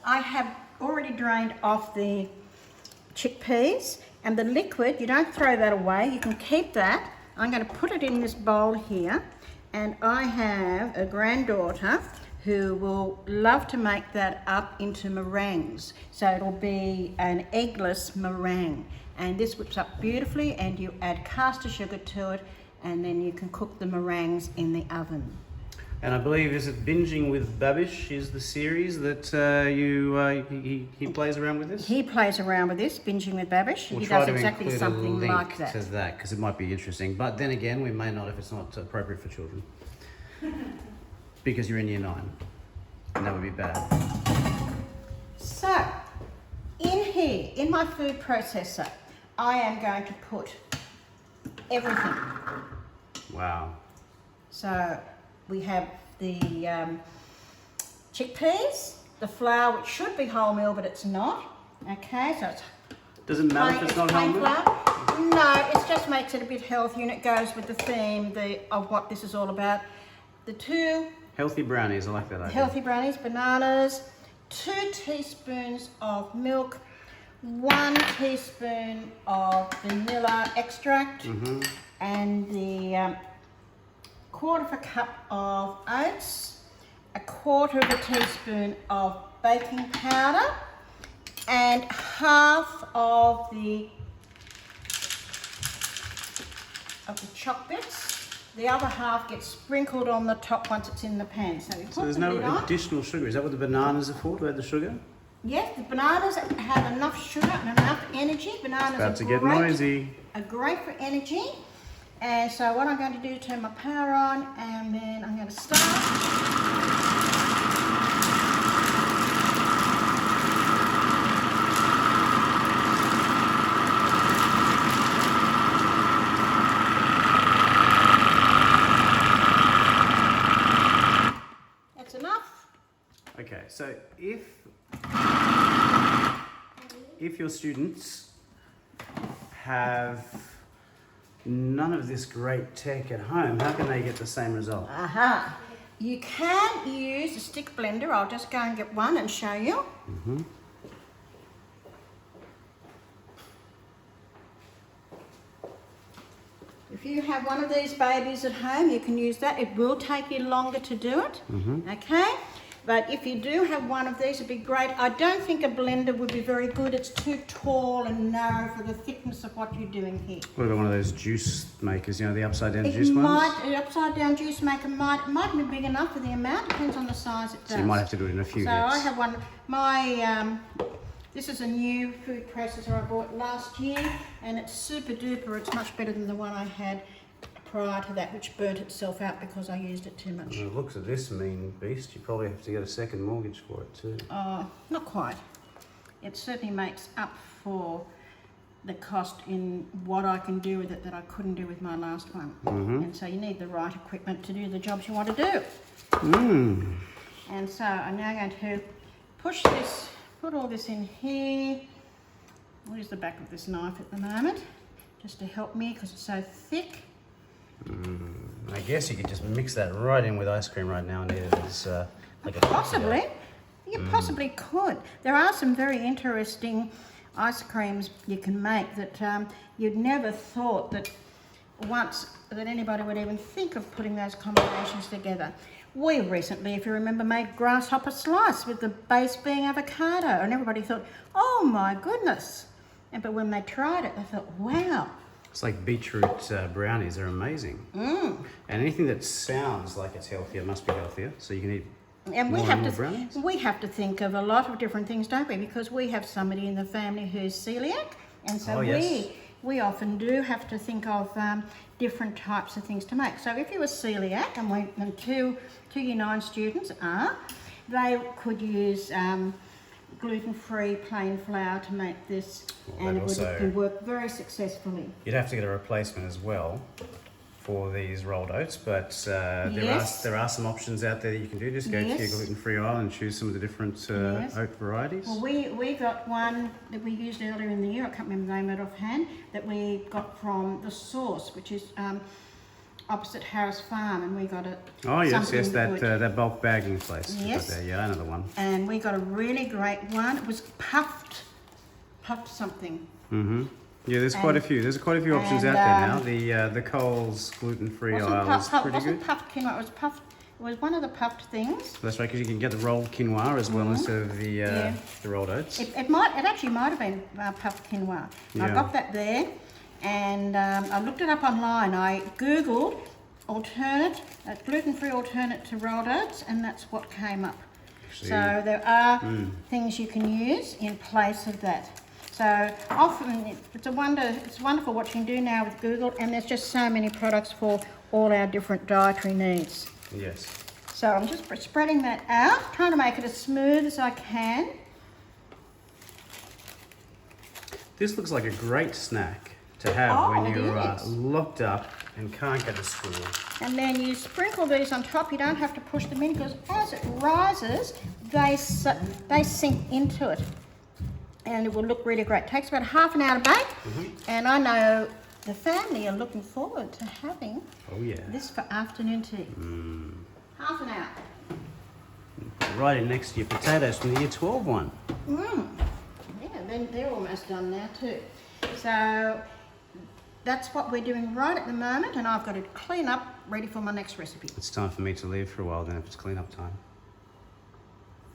I have already drained off the chickpeas, and the liquid, you don't throw that away, you can keep that. I'm going to put it in this bowl here, and I have a granddaughter who will love to make that up into meringues. So it'll be an eggless meringue, and this whips up beautifully, and you add caster sugar to it, and then you can cook the meringues in the oven. And I believe, is it Binging with Babish is the series that he plays around with this? He plays around with this, Binging with Babish. We'll he try does to exactly include something a link like that. to that, because it might be interesting. But then again, we may not if it's not appropriate for children. Because you're in year 9. And that would be bad. So, in here, in my food processor, I am going to put everything. Wow. So, we have the chickpeas, the flour, which should be wholemeal, but it's not. Okay, so it's Does it matter if it's not plain wholemeal? flour. No, it just makes it a bit healthier, and it goes with the theme of what this is all about. The 2 Healthy brownies, I like that idea. healthy brownies, bananas, 2 teaspoons of milk, 1 teaspoon of vanilla extract, and the 1/4 cup of oats, 1/4 teaspoon of baking powder, and half of the chopped bits. The other half gets sprinkled on the top once it's in the pan. So we put So there's the lid no on. additional sugar. Is that what the bananas are for? Do they have the sugar? Yes, the bananas have enough sugar and enough energy. Bananas About to are get noisy. great for energy. And so what I'm going to do is turn my power on, and then I'm going to start. That's enough. Okay, so if your students have none of this great tech at home, how can they get the same result? Aha. You can use a stick blender. I'll just go and get one and show you. If you have one of these babies at home, you can use that. It will take you longer to do it, okay? But if you do have one of these, it'd be great. I don't think a blender would be very good. It's too tall and narrow for the thickness of what you're doing here. What about one of those juice makers, you know, the upside down juice ones? An upside down juice maker might be big enough for the amount. Depends on the size it does. So you might have to do it in a few So hits. I have one. My this is a new food processor I bought last year, and it's super duper. It's much better than the one I had prior to that, which burnt itself out because I used it too much. Well, the looks of this mean beast, you probably have to get a second mortgage for it too. Not quite. It certainly makes up for the cost in what I can do with it that I couldn't do with my last one. And so you need the right equipment to do the jobs you want to do. And so I'm now going to push this, put all this in here. I'll use the back of this knife at the moment just to help me because it's so thick. I guess you could just mix that right in with ice cream right now and eat it as like a Possibly. You possibly could. There are some very interesting ice creams you can make that you'd never thought that anybody would even think of putting those combinations together. We recently, if you remember, made grasshopper slice with the base being avocado, and everybody thought, oh my goodness. But when they tried it, they thought, wow. It's like beetroot brownies, they're amazing. And anything that sounds like it's healthier must be healthier, so you can eat And more brownies. we have to think of a lot of different things, don't we? Because we have somebody in the family who's celiac, and so we often do have to think of different types of things to make. So if you were celiac, and two Year 9 students are, they could use gluten-free plain flour to make this, and it would work very successfully. You'd have to get a replacement as well for these rolled oats, but there are some options out there that you can do. Just go to your gluten-free aisle and choose some of the different oat varieties. Well, we got one that we used earlier in the year, I can't remember the name of it offhand, that we got from The Source, which is opposite Harris Farm, and we got it. Oh yes, something yes, that good. that bulk bagging place. We got Yes. there. Yeah, another one. And we got a really great one. It was puffed something. Mm-hmm. Yeah, there's quite a few. There's quite a few options out there now. The Coles gluten-free aisle is pretty good. Wasn't puffed quinoa. It was puffed. It was one of the puffed things. That's right, because you can get the rolled quinoa as well instead of the rolled oats. It actually might have been puffed quinoa. Yeah. I got that there, and I looked it up online. I googled gluten-free alternate to rolled oats, and that's what came up. Actually, so there are things you can use in place of that. So often it's wonderful what you can do now with Google, and there's just so many products for all our different dietary needs. Yes. So I'm just spreading that out, trying to make it as smooth as I can. This looks like a great snack to have when it you're is. locked up and can't go to school. And then you sprinkle these on top. You don't have to push them in because as it rises, they sink into it. And it will look really great. It takes about half an hour to bake. And I know the family are looking forward to having this for afternoon tea. Half an hour. Right in next to your potatoes from the year 12 one. Yeah, then they're almost done now too. So that's what we're doing right at the moment, and I've got to clean up, ready for my next recipe. It's time for me to leave for a while then if it's clean up time.